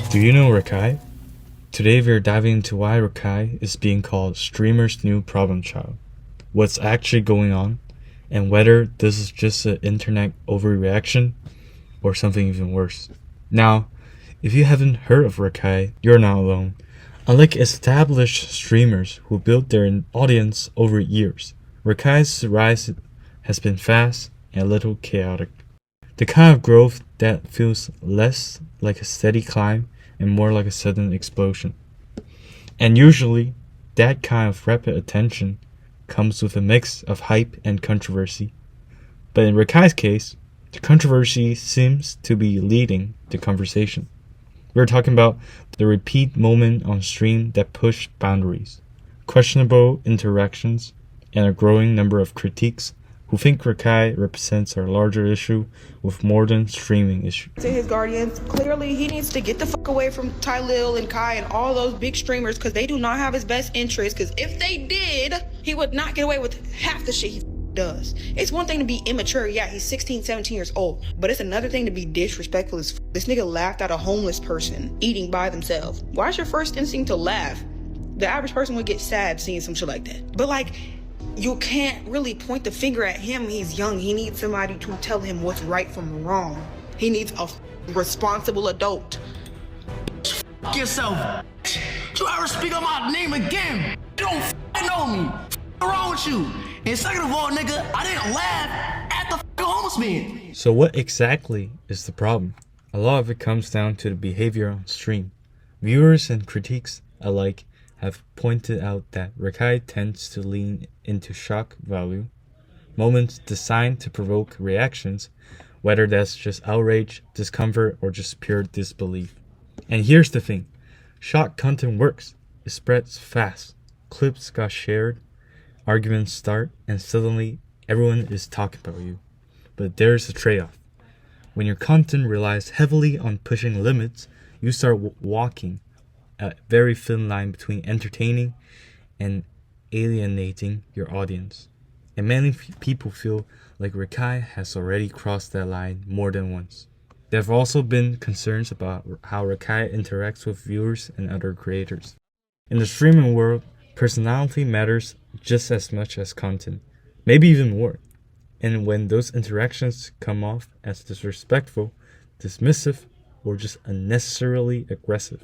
Do you know Rakai? Today we're diving into why Rakai is being called streamers' new problem child, what's actually going on, and whether this is just an internet overreaction or something even worse. Now, if you haven't heard of Rakai, you're not alone. Unlike established streamers who built their audience over years, Rakai's rise has been fast and a little chaotic. The kind of growth that feels less like a steady climb and more like a sudden explosion. And usually, that kind of rapid attention comes with a mix of hype and controversy. But in Rakai's case, the controversy seems to be leading the conversation. We're talking about the repeat moment on stream that pushed boundaries, questionable interactions, and a growing number of critiques who think Rakai represents a larger issue with modern streaming issues. To his guardians, clearly he needs to get the fuck away from Tylil and Kai and all those big streamers because they do not have his best interest, because if they did, he would not get away with half the shit he does. It's one thing to be immature, yeah, he's 16, 17 years old, but it's another thing to be disrespectful as This nigga laughed at a homeless person eating by themselves. Why is your first instinct to laugh? The average person would get sad seeing some shit like that. But like, you can't really point the finger at him. He's young. He needs somebody to tell him what's right from wrong. He needs a responsible adult. F yourself. You ever speak on my name again? You don't know me. What's wrong with you? And second of all, nigga, I didn't laugh at the homeless man. So what exactly is the problem? A lot of it comes down to the behavior on stream. Viewers and critiques alike have pointed out that Rakai tends to lean into shock value, moments designed to provoke reactions, whether that's just outrage, discomfort, or just pure disbelief. And here's the thing, shock content works. It spreads fast. Clips got shared, arguments start, and suddenly everyone is talking about you. But there's a trade-off. When your content relies heavily on pushing limits, you start walking a very thin line between entertaining and alienating your audience. And many people feel like Rakai has already crossed that line more than once. There have also been concerns about how Rakai interacts with viewers and other creators. In the streaming world, personality matters just as much as content, maybe even more. And when those interactions come off as disrespectful, dismissive, or just unnecessarily aggressive,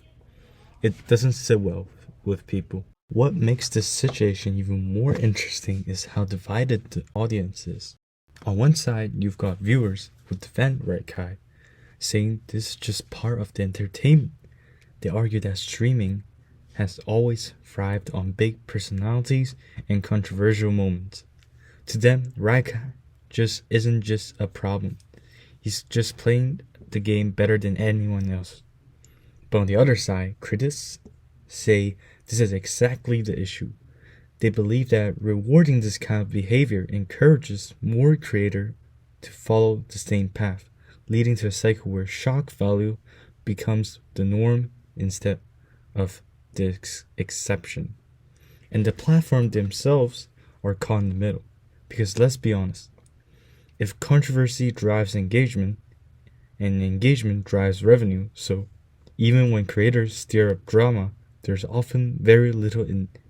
it doesn't sit well with people. What makes this situation even more interesting is how divided the audience is. On one side, you've got viewers who defend Rakai, saying this is just part of the entertainment. They argue that streaming has always thrived on big personalities and controversial moments. To them, Rakai isn't just a problem. He's just playing the game better than anyone else. But on the other side, critics say this is exactly the issue. They believe that rewarding this kind of behavior encourages more creators to follow the same path, leading to a cycle where shock value becomes the norm instead of the exception. And the platform themselves are caught in the middle. Because let's be honest, if controversy drives engagement, and engagement drives revenue, so even when creators stir up drama, there's often very little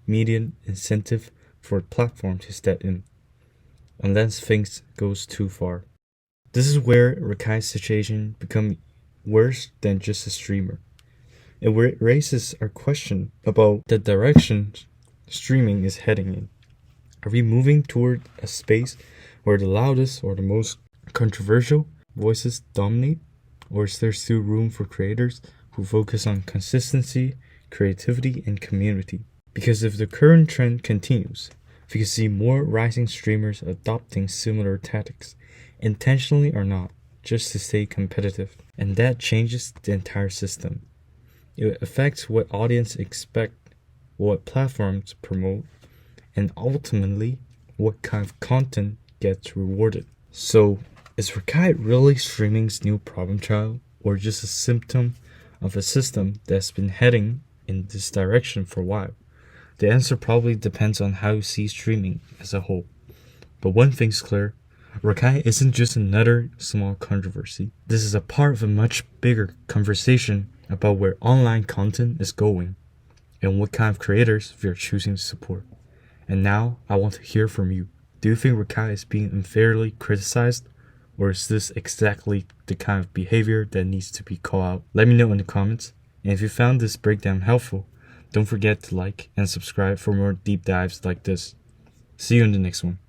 immediate incentive for a platform to step in, unless things goes too far. This is where Rakai's situation becomes worse than just a streamer. It raises a question about the direction streaming is heading in. Are we moving toward a space where the loudest or the most controversial voices dominate? Or is there still room for creators who focus on consistency, creativity, and community? Because if the current trend continues, we can see more rising streamers adopting similar tactics, intentionally or not, just to stay competitive. And that changes the entire system. It affects what audience expect, what platforms promote, and ultimately, what kind of content gets rewarded. So, is Rakai really streaming's new problem child, or just a symptom of a system that's been heading in this direction for a while? The answer probably depends on how you see streaming as a whole. But one thing's clear, Rakai isn't just another small controversy. This is a part of a much bigger conversation about where online content is going and what kind of creators we are choosing to support. And now I want to hear from you. Do you think Rakai is being unfairly criticized? Or is this exactly the kind of behavior that needs to be called out? Let me know in the comments. And if you found this breakdown helpful, don't forget to like and subscribe for more deep dives like this. See you in the next one.